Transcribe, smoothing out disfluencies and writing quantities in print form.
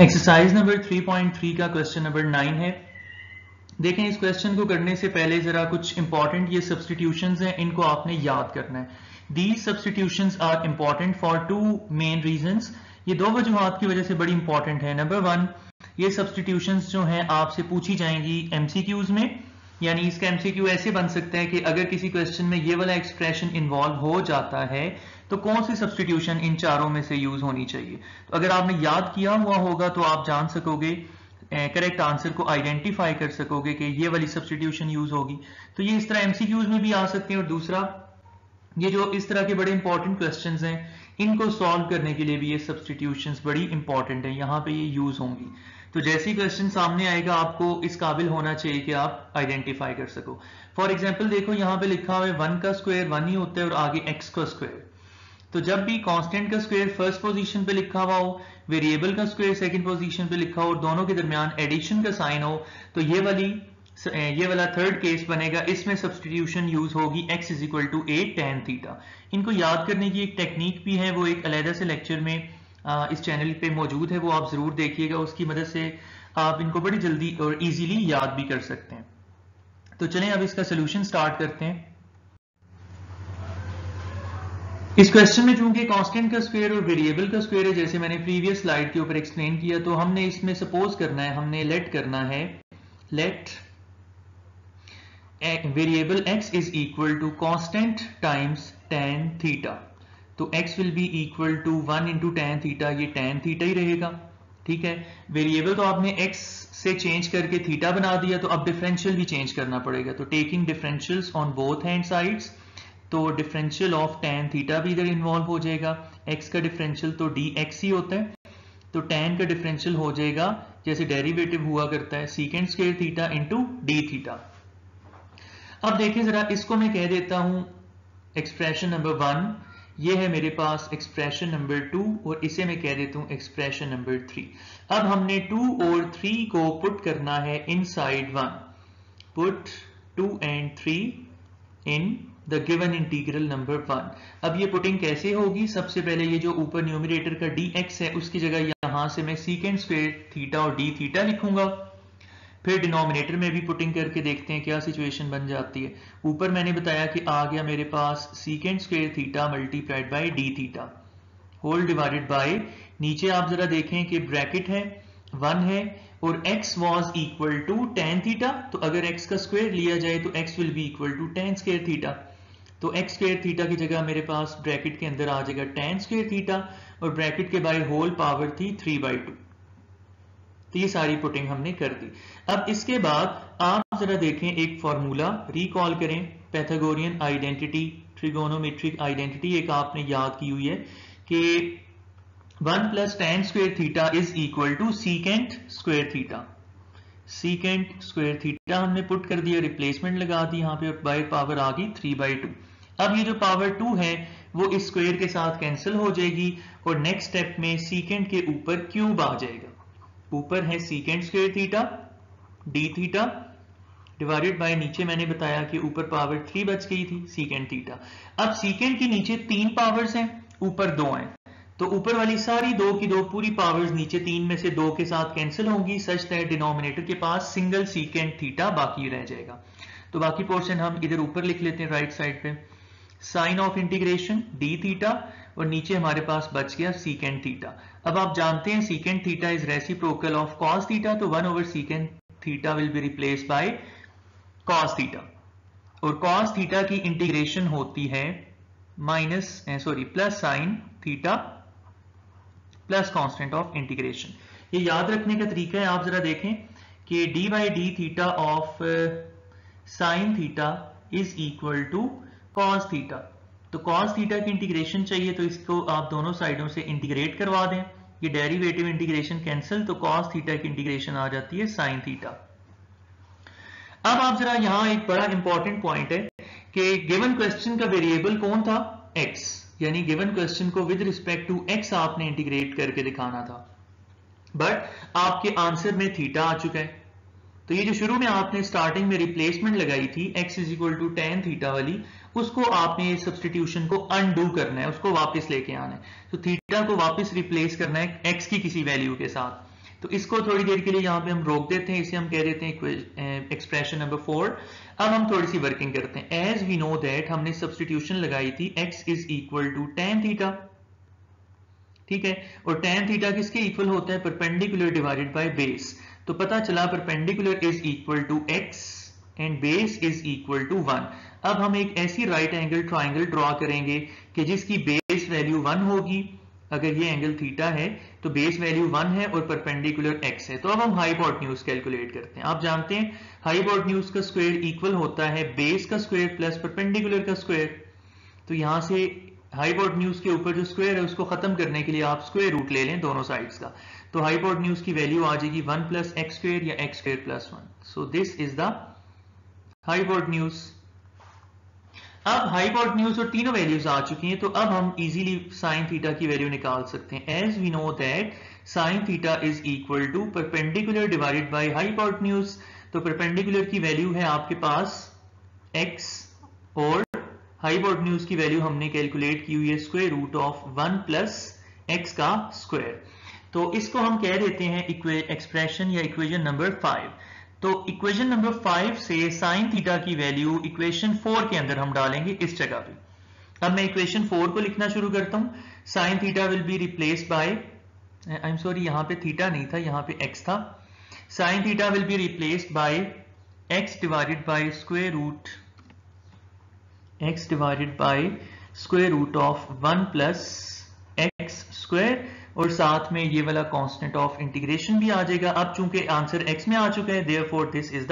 Exercise number 3.3 का question number 9 है। देखें, इस क्वेश्चन को करने से पहले जरा कुछ इंपॉर्टेंट ये सब्स्टिट्यूशंस हैं, इनको आपने याद करना है। These substitutions are important for two main reasons. ये दो वजूहात की वजह से बड़ी इंपॉर्टेंट है। नंबर वन, ये सब्स्टिट्यूशंस जो हैं आपसे पूछी जाएंगी एमसीक्यूज में, यानी इसका एमसीक्यू ऐसे बन सकता है कि अगर किसी क्वेश्चन में ये वाला एक्सप्रेशन इन्वॉल्व हो जाता है तो कौन सी सब्स्टिट्यूशन इन चारों में से यूज होनी चाहिए। तो अगर आपने याद किया हुआ होगा तो आप जान सकोगे, करेक्ट आंसर को आइडेंटिफाई कर सकोगे कि ये वाली सब्स्टिट्यूशन यूज होगी। तो ये इस तरह एमसीक्यूज में भी आ सकते हैं। और दूसरा, ये जो इस तरह के बड़े इंपॉर्टेंट क्वेश्चंस हैं, इनको सॉल्व करने के लिए भी ये सब्स्टिट्यूशंस बड़ी इंपॉर्टेंट है, यहाँ पे ये यूज होंगी। तो जैसे ही क्वेश्चन सामने आएगा आपको इस काबिल होना चाहिए कि आप आइडेंटिफाई कर सको। फॉर एग्जांपल देखो, यहाँ पे लिखा हुआ है 1 का स्क्वायर 1 ही होता है और आगे x का स्क्वायर। तो जब भी कांस्टेंट का स्क्वायर फर्स्ट पोजीशन पे लिखा हुआ हो, वेरिएबल का स्क्वायर सेकंड पोजीशन पे लिखा हो और दोनों के दरमियान एडिशन का साइन हो, तो ये वाला थर्ड केस बनेगा। इसमें सब्स्टिट्यूशन यूज होगी x is equal to a tan theta. इनको याद करने की एक टेक्निक भी है, वो एक अलग से लेक्चर में इस चैनल पे मौजूद है, वो आप जरूर देखिएगा। उसकी मदद से आप इनको बड़ी जल्दी और इजीली याद भी कर सकते हैं। तो चलें अब इसका सोल्यूशन स्टार्ट करते हैं। इस क्वेश्चन में चूंकि कांस्टेंट का स्क्वायर और वेरिएबल का स्क्वायर है, जैसे मैंने प्रीवियस स्लाइड के ऊपर एक्सप्लेन किया, तो हमने इसमें सपोज करना है, हमने लेट करना है, let variable x is equal to constant times tan theta. तो x will be equal to 1 into tan theta, ये tan थीटा ही रहेगा। ठीक है, वेरिएबल तो आपने x से चेंज करके थीटा बना दिया, तो अब डिफरेंशियल भी चेंज करना पड़ेगा। तो taking differentials on both hand sides, तो डिफरेंशियल ऑफ tan थीटा भी इधर इन्वॉल्व हो जाएगा। x का डिफरेंशियल तो dx ही होता है, तो tan का डिफरेंशियल हो जाएगा जैसे डेरिवेटिव हुआ करता है सीकेंड square theta into D theta. अब देखिए जरा, इसको मैं कह देता हूं एक्सप्रेशन नंबर 1, ये है मेरे पास एक्सप्रेशन नंबर 2, और इसे मैं कह देता हूं एक्सप्रेशन नंबर 3। अब हमने 2 और 3 को पुट करना है inside 1। Put 2 and 3 in the given integral number 1। अब ये पुटिंग कैसे होगी? सबसे पहले ये जो ऊपर न्यूमरेटर का dx है, उसकी जगह यहां से मैं सीकेंड स्क्वायर थीटा और d थीटा लिखूंगा। फिर डिनोमिनेटर में भी पुटिंग करके देखते हैं क्या सिचुएशन बन जाती है। ऊपर मैंने बताया कि आ गया मेरे पास second square theta multiplied by D theta whole divided by, नीचे आप जरा देखें कि ब्रैकेट है 1 है और x was equal to tan theta. तो अगर x का स्क्वायर लिया जाए तो x will be equal to tan square theta. तो x स्क्वायर थीटा की जगह मेरे पास ब्रैकेट के अंदर आ जाएगा tan स्क्वायर थीटा, और ब्रैकेट के बाय होल पावर थी 3/2। तो ये सारी पुटिंग हमने कर दी। अब इसके बाद आप जरा देखें, एक फॉर्मूला रिकॉल करें, पैथागोरियन आइडेंटिटी, ट्रिगोनोमेट्रिक आइडेंटिटी एक आपने याद की हुई है कि 1 plus tan square theta is equal to secant square theta. Secant square theta हमने पुट कर दिया, रिप्लेसमेंट लगा दी यहाँ पे, बाय पावर आ गई 3/2। अब ये जो पावर 2 है वो इस स्क्वायर के साथ कैंसिल हो जाएगी, और नेक्स्ट स्टेप में सीकेंट के ऊपर क्यूब आ जाएगा। ऊपर है सीकेंड square theta D theta divided by, नीचे मैंने बताया कि ऊपर पावर 3 बच गई थी सीकेंड थीटा। अब सीकेंड की नीचे 3 पावर्स हैं, ऊपर 2 हैं, तो ऊपर वाली सारी 2 की 2 पूरी पावर्स नीचे 3 में से 2 के साथ कैंसिल होंगी, सच दैट डिनोमिनेटर के पास सिंगल सीकेंड थीटा बाकी रह जाएगा। तो बाकी पोर्शन हम इधर ऊपर लिख लेते हैं राइट साइड पे, sine of integration d theta, और नीचे हमारे पास बच गया सीकेंड थीटा। अब आप जानते हैं secant theta is reciprocal of cos theta, तो 1 over secant theta will be replaced by cos theta, और कॉस थीटा की इंटीग्रेशन होती है plus sine theta plus constant of integration. ये याद रखने का तरीका है, आप जरा देखें कि d by d theta of sine theta is equal to cos theta. तो कॉस थीटा की इंटीग्रेशन चाहिए, तो इसको आप दोनों साइडों से इंटीग्रेट करवा दें, ये डेरिवेटिव इंटीग्रेशन कैंसिल, तो कॉस थीटा की इंटीग्रेशन आ जाती है साइन थीटा। अब आप जरा यहां एक बड़ा इंपॉर्टेंट पॉइंट है कि गिवन क्वेश्चन का वेरिएबल कौन था? x, यानी गिवन क्वेश्चन को विद रिस्पेक्ट टू x आपने इंटीग्रेट करके दिखाना था, बट आपके आंसर में थीटा आ चुका है। तो ये जो शुरू में आपने स्टार्टिंग में रिप्लेसमेंट लगाई थी x is equal to tan theta वाली, उसको आपने सब्स्टिट्यूशन को अनडू करना है, उसको वापस लेके आना है। तो थीटा को वापस रिप्लेस करना है x की किसी वैल्यू के साथ। तो इसको थोड़ी देर के लिए यहाँ पे हम रोक देते हैं, इसे हम कह देते हैं एक्सप्रेशन नंबर 4। अब हम थोड़ी सी वर्किंग करते हैं। एज वी नो दैट हमने सब्सटीट्यूशन लगाई थी x is equal to tan theta, ठीक है, और tan थीटा किसके इक्वल होता है? Perpendicular divided by base. तो पता चला perpendicular is equal to x and base is equal to 1। अब हम एक ऐसी राइट एंगल ट्राइंगल ड्रॉ करेंगे कि जिसकी बेस वैल्यू 1 होगी। अगर ये एंगल थीटा है तो बेस वैल्यू 1 है और परपेंडिकुलर x है। तो अब हम हाइपोटेन्यूज कैलकुलेट करते हैं। आप जानते हैं हाइपोटेन्यूज का स्क्वायर इक्वल होता है बेस का स्क्वायर प्लस परपेंडिकुलर का स्क्वायर। तो यहां से हाइपोटेन्यूज के ऊपर जो स्क्वायर है उसको खत्म करने के लिए आप स्क्वायर रूट ले लें दोनों साइड्स का। तो हाइपोटेन्यूज की वैल्यू आ जाएगी 1 प्लस एक्स स्क्वायर या x square plus 1। So this is the hypotenuse. अब हाइपोटेन्यूज और तीनों वैल्यूज आ चुकी हैं, तो अब हम इजीली साइन थीटा की वैल्यू निकाल सकते हैं। As we know that sine theta is equal to perpendicular divided by hypotenuse. तो परपेंडिकुलर की वैल्यू है आपके पास x और हाइपोटेन्यूज की वैल्यू हमने कैलकुलेट की हुई है square root of 1 plus x का स्क्वायर। तो इसको हम कह देते हैं एक्सप्रेशन या इक्वेशन नंबर 5। तो इक्वेशन नंबर 5 से साइन थीटा की वैल्यू इक्वेशन 4 के अंदर हम डालेंगे इस जगह पे। अब मैं इक्वेशन 4 को लिखना शुरू करता हूं। Sine theta will be replaced by, I am sorry यहां पे थीटा नहीं था, यहां पे x था। Sine theta will be replaced by x divided by square root of 1 plus x square, और साथ में ये वाला कांस्टेंट ऑफ इंटीग्रेशन भी आ जाएगा। अब चूंकि आंसर x में आ चुका है, देयरफॉर दिस इज द